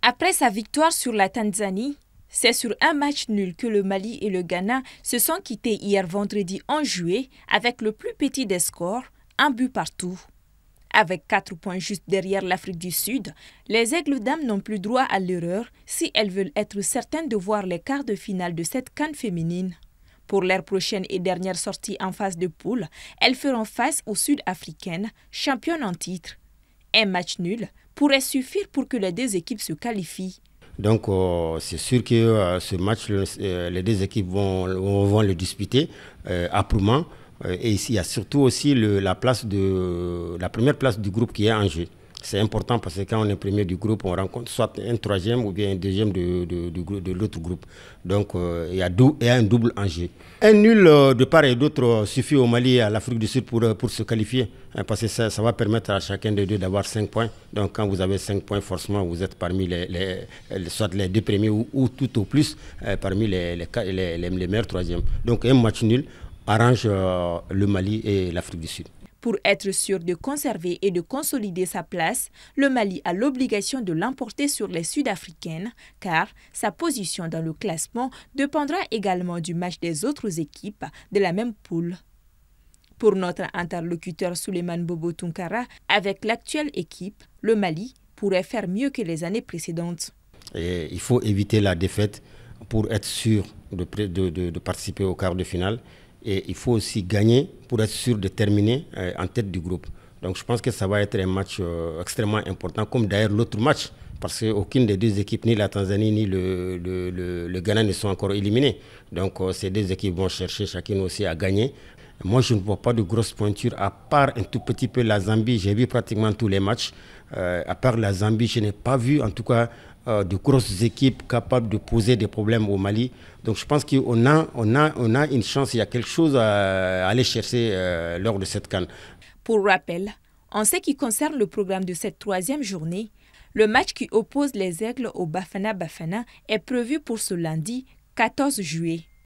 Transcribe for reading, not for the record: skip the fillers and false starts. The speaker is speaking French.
Après sa victoire sur la Tanzanie, c'est sur un match nul que le Mali et le Ghana se sont quittés hier vendredi 11 juillet avec le plus petit des scores, un but partout. Avec 4 points juste derrière l'Afrique du Sud, les Aigles dames n'ont plus droit à l'erreur si elles veulent être certaines de voir les quarts de finale de cette CAN féminine. Pour leur prochaine et dernière sortie en phase de poule, elles feront face aux Sud-Africaines, championnes en titre. Un match nul pourrait suffire pour que les deux équipes se qualifient. Donc c'est sûr que ce match, les deux équipes vont le disputer âprement. Et ici, il y a surtout aussi la première place du groupe qui est en jeu. C'est important parce que quand on est premier du groupe, on rencontre soit un troisième ou bien un deuxième de l'autre groupe. Donc il y a un double enjeu. Un nul de part et d'autre suffit au Mali et à l'Afrique du Sud pour se qualifier. Parce que ça va permettre à chacun des deux d'avoir 5 points. Donc quand vous avez 5 points, forcément vous êtes parmi soit les deux premiers ou tout au plus parmi les meilleurs troisièmes. Donc un match nul arrange le Mali et l'Afrique du Sud. Pour être sûr de conserver et de consolider sa place, le Mali a l'obligation de l'emporter sur les Sud-Africaines, car sa position dans le classement dépendra également du match des autres équipes de la même poule. Pour notre interlocuteur Souleymane Bobo Tunkara, avec l'actuelle équipe, le Mali pourrait faire mieux que les années précédentes. Et il faut éviter la défaite pour être sûr de participer au quart de finale. Et il faut aussi gagner pour être sûr de terminer en tête du groupe. Donc je pense que ça va être un match extrêmement important, comme d'ailleurs l'autre match, parce qu'aucune des deux équipes, ni la Tanzanie ni le Ghana, ne sont encore éliminés. Donc ces deux équipes vont chercher chacune aussi à gagner. Moi, je ne vois pas de grosses pointures, à part un tout petit peu la Zambie. J'ai vu pratiquement tous les matchs. À part la Zambie, je n'ai pas vu en tout cas de grosses équipes capables de poser des problèmes au Mali. Donc je pense qu'on a une chance, il y a quelque chose à aller chercher lors de cette CAN. Pour rappel, en ce qui concerne le programme de cette troisième journée, le match qui oppose les Aigles au Bafana Bafana est prévu pour ce lundi 14 juillet.